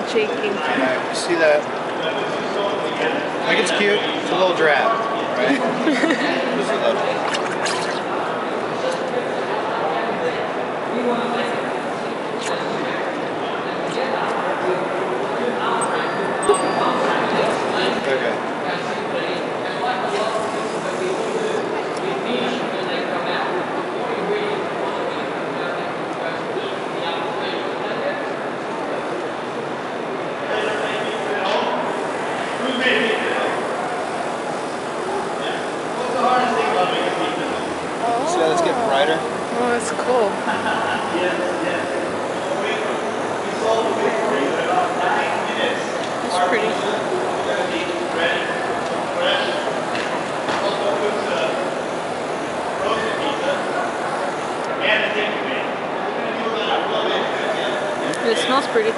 shaking. Alright, you see that? Like it's cute. It's a little drab, right? This is lovely. Okay. See how it's getting brighter? Oh, that's cool. It's pretty. It smells pretty too.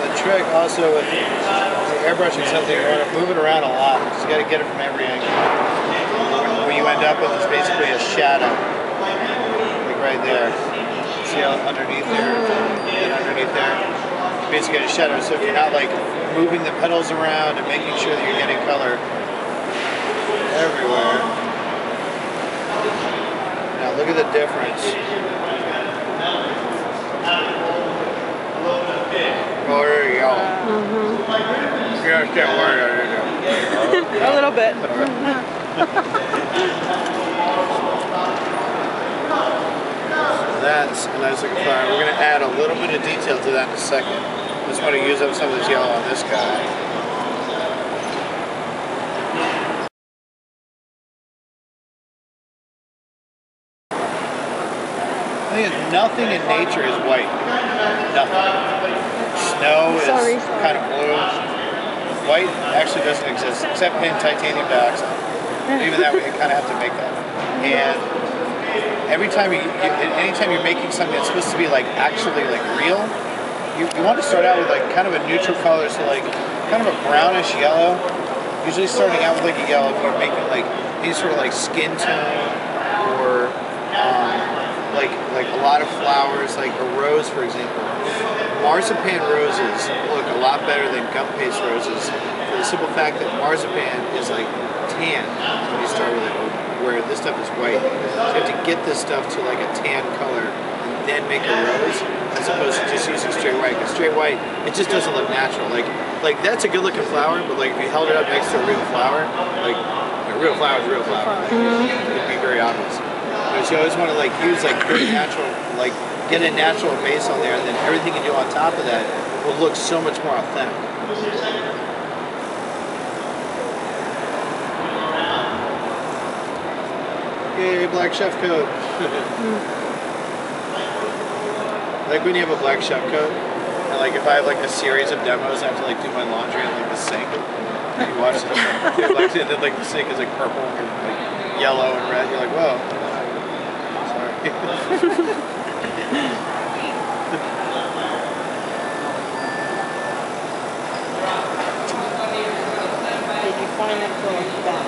The trick also with airbrushing something, you want to move it around a lot because you got to get it from every angle. What you end up with is basically a shadow, like right there. See how underneath there and underneath there? Basically a shadow. So if you're not like moving the petals around and making sure that you're getting color everywhere. Now look at the difference. Oh, there you go. You understand where that is. A little bit. That's a nice looking flower. We're going to add a little bit of detail to that in a second. Just want to use up some of this yellow on this guy. I think nothing in nature is white. Nothing. Snow is kind of blue. White actually doesn't exist except in titanium dioxide. Even that, we kind of have to make that. And every time anytime you're making something that's supposed to be like actually like real, you want to start out with like kind of a neutral color, so like kind of a brownish yellow. Usually starting out with like a yellow if you're making like any sort of like skin tone or like a lot of flowers, like a rose for example. Marzipan roses look a lot better than gum paste roses for the simple fact that marzipan is like tan when you start with it, where this stuff is white. So you have to get this stuff to like a tan color and then make a rose, as opposed to just using straight white. Because straight white, it just doesn't look natural. Like that's a good looking flower, but like if you held it up next to a real flower, like a real flower is a real flower. It'd be very obvious. But you always want to like use like very natural, like get a natural base on there, and then everything you do on top of that will look so much more authentic. Yay, black chef coat. Like when you have a black chef coat, and like if I have like a series of demos, I have to like do my laundry in like the sink. And you watch it, and then like the sink is like purple and like yellow and red. You're like, whoa. Sorry. Did you find that for that?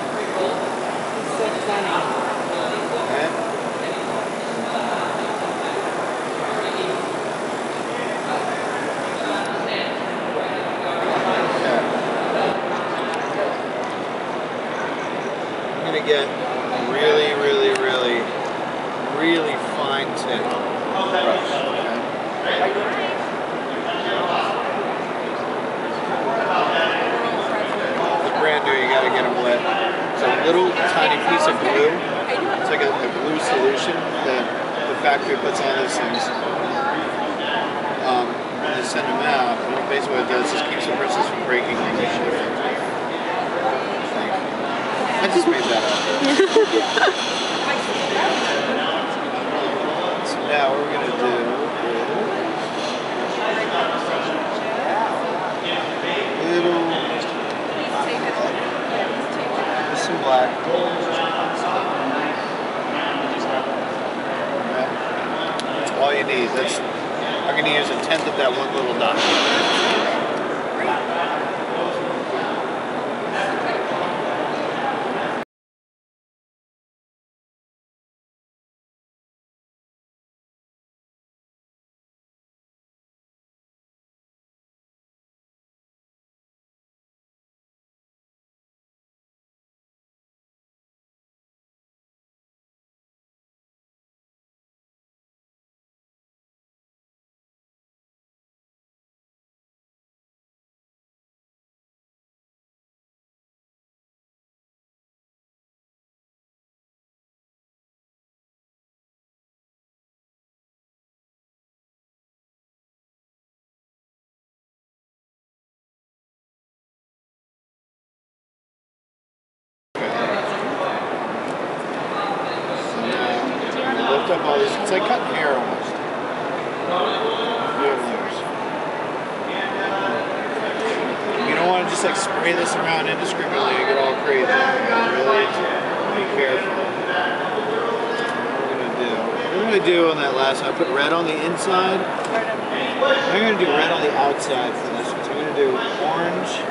It's so funny. I'm gonna get really, really, really, really fine tip brush. Brand new, you gotta get them wet. It's a little tiny piece of glue. It's like a glue solution that the factory puts on those things. And they send them out. And basically what it does is keeps the bristles from breaking when they shift. I just made that up. So now what we're gonna do is little. Some black. first, I'm going to use 1/10 of that one little dot. Lift up all these. It's like cutting hair almost. You don't want to just like spray this around indiscriminately and get all crazy. Really be careful. What I'm gonna do on that last one, I put red on the inside. I'm gonna do red on the outside for this one. So I'm gonna do orange.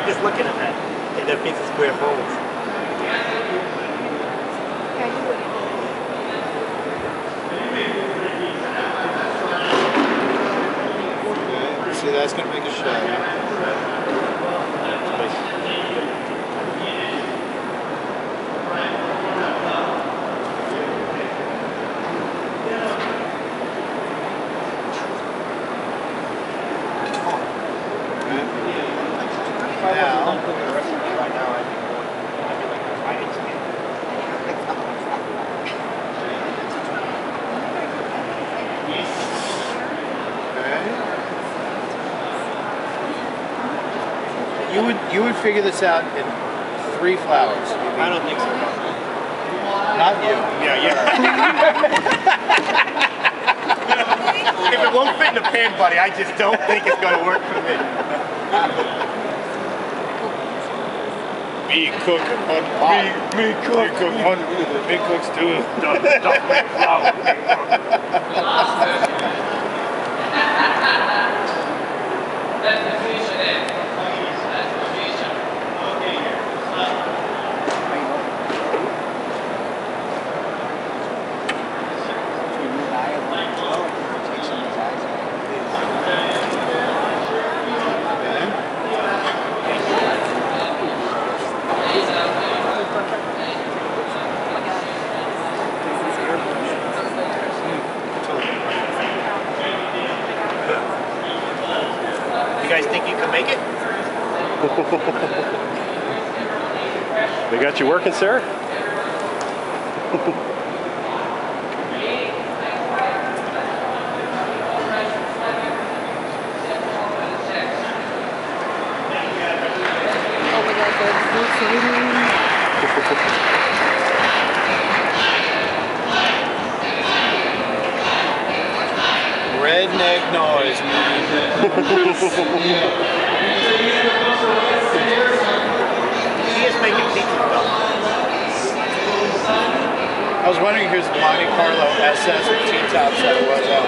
Just looking at that. It defeats the square forwards. Okay. See, that's going to make a shadow. You would figure this out in 3 flowers. I don't think so. Not you. Yeah. If it won't fit in the pan, buddy, I just don't think it's going to work for me. Me cook on pot. Me cook on. Me cooks too. You guys think you can make it? They got you working, sir? Oh my god, that's so exciting. Redneck noise, man. He is making pizza though. I was wondering whose Monte Carlo SS or T-top set it was out.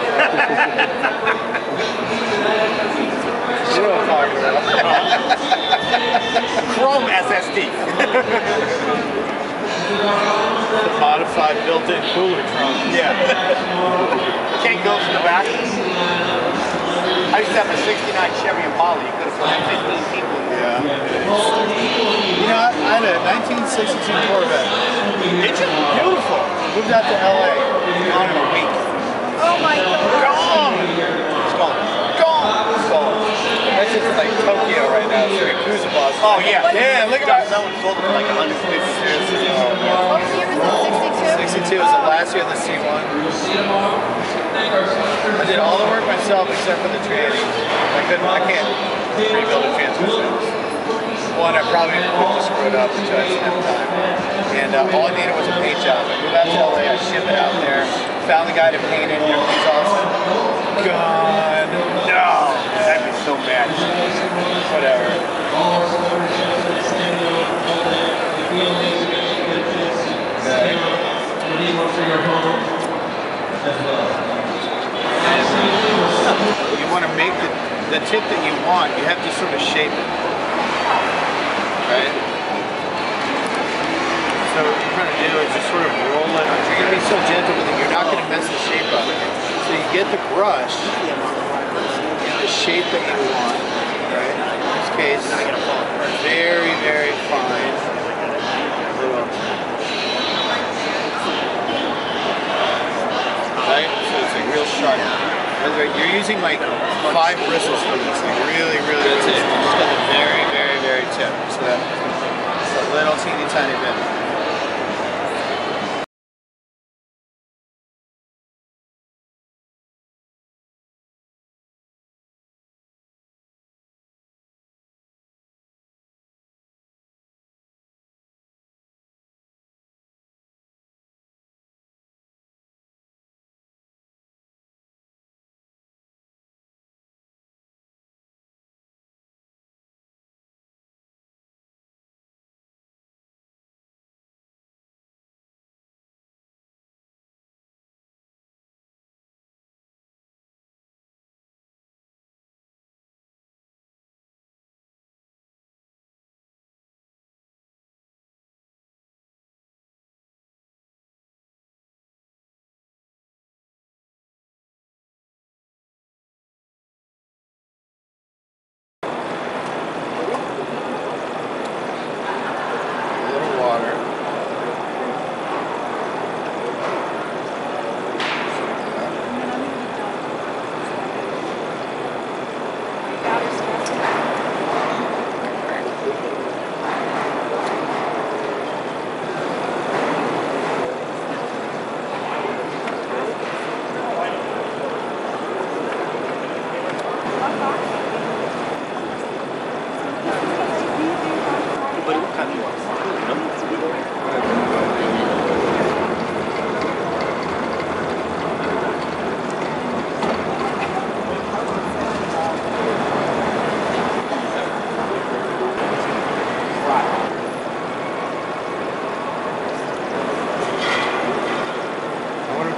You know what I'm talking about. Chrome SSD. The modified built-in cooler trunk. Yeah. Can't go in the back. I used to have a 69 Chevy Impala. You could have put 15 people in there. Yeah. You know, I had a 1962 Corvette. Did you? Beautiful. Moved out to LA. Gone in a week. Oh my god. Gone! It's gone. Gone! Gone. That's just like Tokyo right now. It's like Yakuza boss. Oh yeah. Yeah, look at Someone sold it for like 150 shares. What year was it? 62? 62 was the last year of the C1. I did all the work myself except for the tranny. I can't rebuild a transmission. One, I probably would screw it up, which I didn't have time. And all I needed was a paint job. I moved out to LA, I ship it out there, found the guy to paint it, everything's awesome. Gone. No. That'd be so mad. Whatever. You want to make the tip that you want, you have to sort of shape it. Right? So what you're trying to do is just sort of roll it. You're going to be so gentle with it, you're not going to mess the shape up. So you get the brush in the shape that you want. Right? In this case, very, very fine. Little. Right? So it's like real sharp. You're using like 5 bristles for this, like really, really. That's it. Just got the very, very, very tip. So that's a little teeny tiny bit.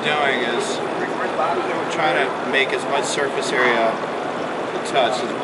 Doing is we're trying to make as much surface area to touch as